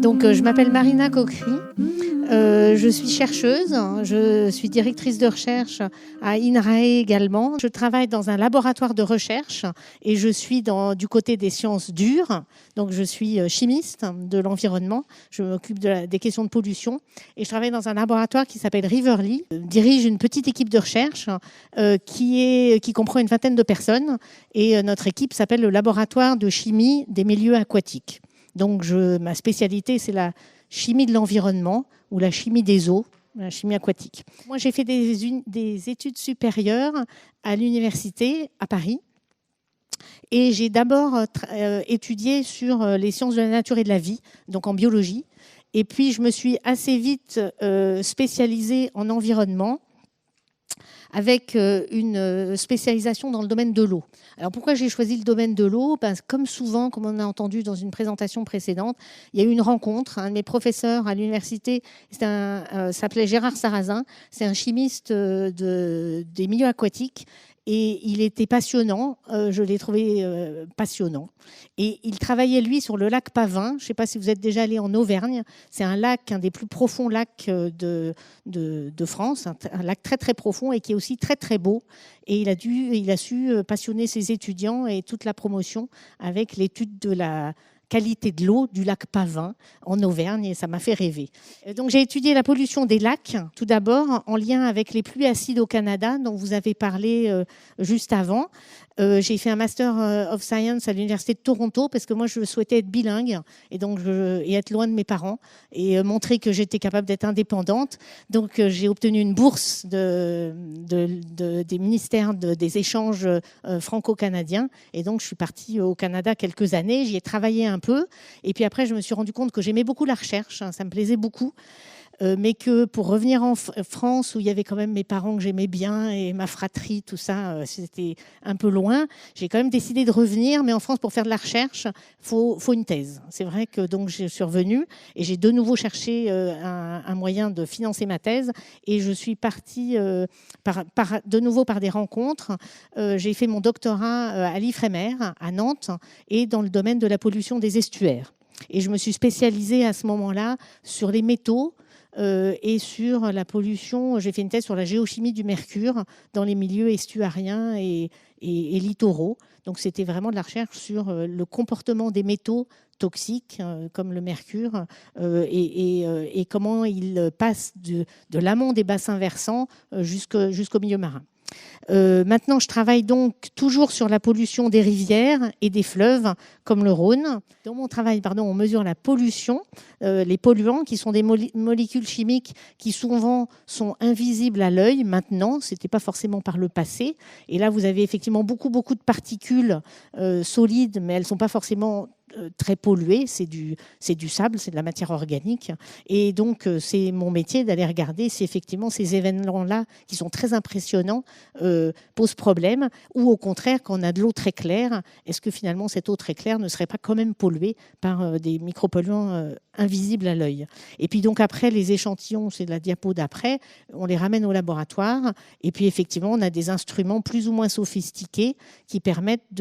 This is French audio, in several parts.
Je m'appelle Marina Coquery, je suis chercheuse, je suis directrice de recherche à INRAE également. Je travaille dans un laboratoire de recherche et je suis du côté des sciences dures. Donc je suis chimiste de l'environnement, je m'occupe des questions de pollution et je travaille dans un laboratoire qui s'appelle Riverly. Je dirige une petite équipe de recherche qui comprend une vingtaine de personnes et notre équipe s'appelle le laboratoire de chimie des milieux aquatiques. Donc ma spécialité, c'est la chimie de l'environnement ou la chimie des eaux, la chimie aquatique. Moi, j'ai fait des études supérieures à l'université à Paris. Et j'ai d'abord étudié sur les sciences de la nature et de la vie, donc en biologie. Et puis, je me suis assez vite spécialisée en environnement, avec une spécialisation dans le domaine de l'eau. Alors pourquoi j'ai choisi le domaine de l'eau ? Comme souvent, comme on a entendu dans une présentation précédente, il y a eu une rencontre. Un de mes professeurs à l'université s'appelait Gérard Sarrazin. C'est un chimiste des milieux aquatiques. Et il était passionnant, je l'ai trouvé passionnant. Et il travaillait, lui, sur le lac Pavin. Je ne sais pas si vous êtes déjà allé en Auvergne. C'est un lac, un des plus profonds lacs de France, un lac très, très profond et qui est aussi très, très beau. Et il a su passionner ses étudiants et toute la promotion avec l'étude de la qualité de l'eau du lac Pavin en Auvergne et ça m'a fait rêver. Donc j'ai étudié la pollution des lacs tout d'abord en lien avec les pluies acides au Canada dont vous avez parlé juste avant. J'ai fait un Master of Science à l'Université de Toronto parce que moi je souhaitais être bilingue et donc et être loin de mes parents et montrer que j'étais capable d'être indépendante. Donc j'ai obtenu une bourse des ministères des échanges franco-canadiens et donc je suis partie au Canada quelques années. J'y ai travaillé un peu et puis après je me suis rendu compte que j'aimais beaucoup la recherche, ça me plaisait beaucoup. Mais que pour revenir en France, où il y avait quand même mes parents que j'aimais bien et ma fratrie, tout ça, c'était un peu loin. J'ai quand même décidé de revenir, mais en France, pour faire de la recherche, faut une thèse. C'est vrai que donc je suis revenue et j'ai de nouveau cherché un moyen de financer ma thèse et je suis partie de nouveau par des rencontres. J'ai fait mon doctorat à l'Ifremer, à Nantes, et dans le domaine de la pollution des estuaires. Et je me suis spécialisée à ce moment-là sur les métaux, et sur la pollution. J'ai fait une thèse sur la géochimie du mercure dans les milieux estuariens et littoraux. Donc c'était vraiment de la recherche sur le comportement des métaux toxiques comme le mercure et comment ils passent de l'amont des bassins versants jusqu'au milieu marin. Maintenant, je travaille donc toujours sur la pollution des rivières et des fleuves, comme le Rhône. Dans mon travail, on mesure la pollution, les polluants, qui sont des molécules chimiques qui souvent sont invisibles à l'œil. Maintenant, ce n'était pas forcément par le passé. Et là, vous avez effectivement beaucoup de particules solides, mais elles ne sont pas forcément très pollué, c'est du sable, c'est de la matière organique. Et donc, c'est mon métier d'aller regarder si effectivement ces événements-là, qui sont très impressionnants, posent problème. Ou au contraire, quand on a de l'eau très claire, est-ce que finalement cette eau très claire ne serait pas quand même polluée par des micropolluants invisibles à l'œil. Et puis donc après, les échantillons, c'est de la diapo d'après, on les ramène au laboratoire. Et puis effectivement, on a des instruments plus ou moins sophistiqués qui permettent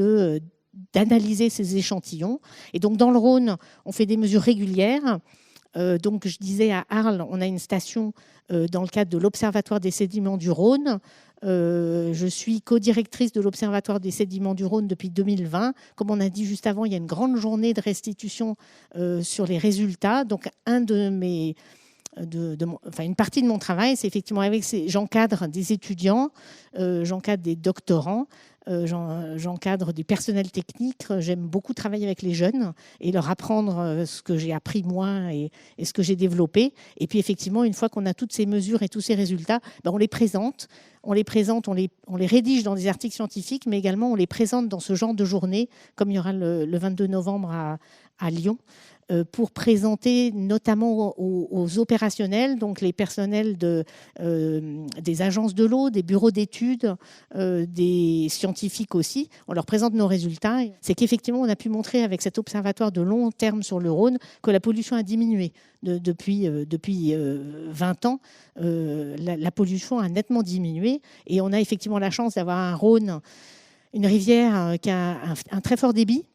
d'analyser ces échantillons. Et donc, dans le Rhône, on fait des mesures régulières. Donc, je disais, à Arles, on a une station dans le cadre de l'Observatoire des sédiments du Rhône. Je suis co-directrice de l'Observatoire des sédiments du Rhône depuis 2020. Comme on a dit juste avant, il y a une grande journée de restitution sur les résultats. Donc, une partie de mon travail, c'est effectivement j'encadre des étudiants, j'encadre des doctorants, j'encadre du personnel technique. J'aime beaucoup travailler avec les jeunes et leur apprendre ce que j'ai appris moi et ce que j'ai développé. Et puis effectivement, une fois qu'on a toutes ces mesures et tous ces résultats, on les présente. On les rédige dans des articles scientifiques, mais également on les présente dans ce genre de journée, comme il y aura le 22 novembre à Lyon, pour présenter notamment aux opérationnels, donc les personnels des agences de l'eau, des bureaux d'études, des scientifiques aussi. On leur présente nos résultats. C'est qu'effectivement, on a pu montrer avec cet observatoire de long terme sur le Rhône que la pollution a diminué depuis 20 ans. La pollution a nettement diminué et on a effectivement la chance d'avoir un Rhône, une rivière qui a un très fort débit,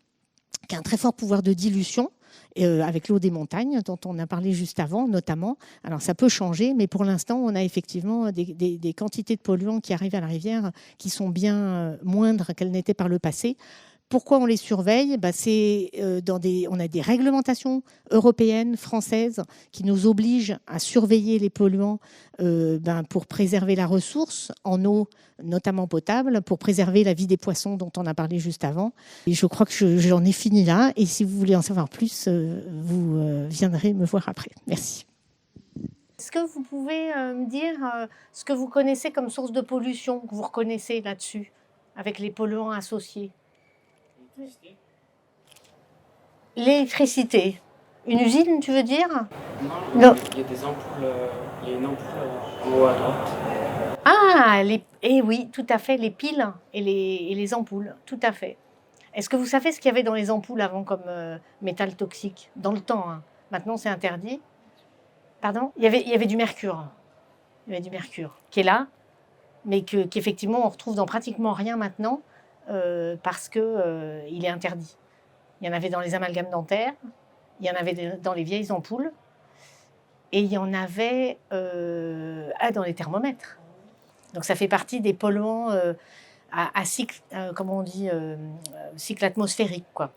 qui a un très fort pouvoir de dilution. avec l'eau des montagnes, dont on a parlé juste avant, notamment. Alors, ça peut changer, mais pour l'instant, on a effectivement des quantités de polluants qui arrivent à la rivière qui sont bien moindres qu'elles n'étaient par le passé. Pourquoi on les surveille? On a des réglementations européennes, françaises, qui nous obligent à surveiller les polluants pour préserver la ressource en eau, notamment potable, pour préserver la vie des poissons dont on a parlé juste avant. Et je crois que j'en ai fini là. Et si vous voulez en savoir plus, vous viendrez me voir après. Merci. Est-ce que vous pouvez me dire ce que vous connaissez comme source de pollution, que vous reconnaissez là-dessus, avec les polluants associés? L'électricité. Une usine, tu veux dire? Non, il y a des ampoules, il y a une ampoule en haut à droite. Ah, eh oui, tout à fait, les piles et les ampoules, tout à fait. Est-ce que vous savez ce qu'il y avait dans les ampoules avant comme métal toxique? Dans le temps, hein. Maintenant, c'est interdit. Pardon? Il y avait du mercure. Il y avait du mercure qui est là, mais qu'effectivement, on retrouve dans pratiquement rien maintenant. Parce qu'il est interdit. Il y en avait dans les amalgames dentaires, il y en avait dans les vieilles ampoules, et il y en avait dans les thermomètres. Donc ça fait partie des polluants à cycle, comment on dit, cycle atmosphérique, quoi.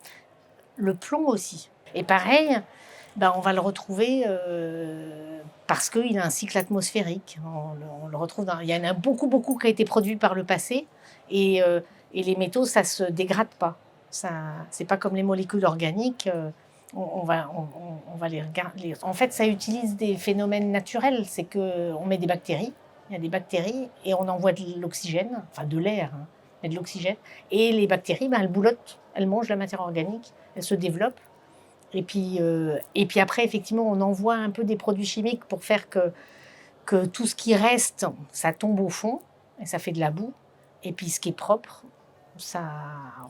Le plomb aussi. Et pareil, on va le retrouver parce qu'il a un cycle atmosphérique. On le retrouve il y en a beaucoup qui a été produit par le passé, et les métaux, ça se dégrade pas. C'est pas comme les molécules organiques. On va les regarder. En fait, ça utilise des phénomènes naturels. C'est que on met des bactéries. Il y a des bactéries et on envoie de l'oxygène, enfin de l'air, hein, mais de l'oxygène. Et les bactéries, elles boulottent, elles mangent la matière organique, elles se développent. Et puis après, effectivement, on envoie un peu des produits chimiques pour faire que tout ce qui reste, ça tombe au fond et ça fait de la boue. Et puis ce qui est propre, ça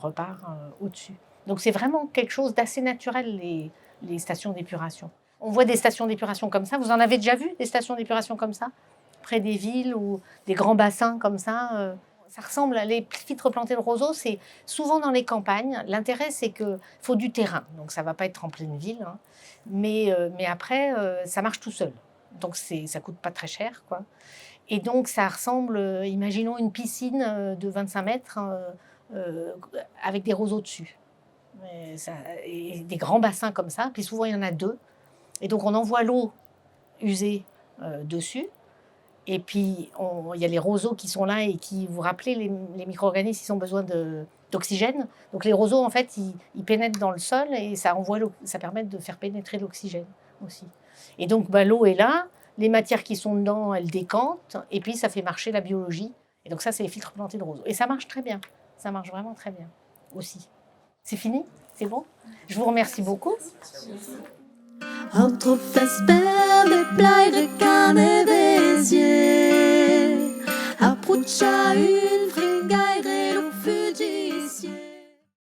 repart au-dessus. Donc c'est vraiment quelque chose d'assez naturel, les stations d'épuration. On voit des stations d'épuration comme ça. Vous en avez déjà vu, des stations d'épuration comme ça? Près des villes ou des grands bassins comme ça. Ça ressemble à les filtres plantés de roseaux, c'est souvent dans les campagnes. L'intérêt, c'est qu'il faut du terrain. Donc ça ne va pas être en pleine ville. Hein. Mais après, ça marche tout seul. Donc ça ne coûte pas très cher, quoi. Et donc, ça ressemble, imaginons une piscine de 25 mètres avec des roseaux dessus. Et des grands bassins comme ça. Puis souvent, il y en a deux. Et donc, on envoie l'eau usée dessus. Et puis, il y a les roseaux qui sont là et qui, vous rappelez, les micro-organismes, ils ont besoin d'oxygène. Donc, les roseaux, en fait, ils pénètrent dans le sol et ça permet de faire pénétrer l'oxygène aussi. Et donc, l'eau est là. Les matières qui sont dedans, elles décantent, et puis ça fait marcher la biologie. Et donc ça, c'est les filtres plantés de roseaux. Et ça marche très bien. Ça marche vraiment très bien aussi. C'est fini? C'est bon? Je vous remercie beaucoup. Entre Vesper, de Pleire, Cannes et Béziers, Approcha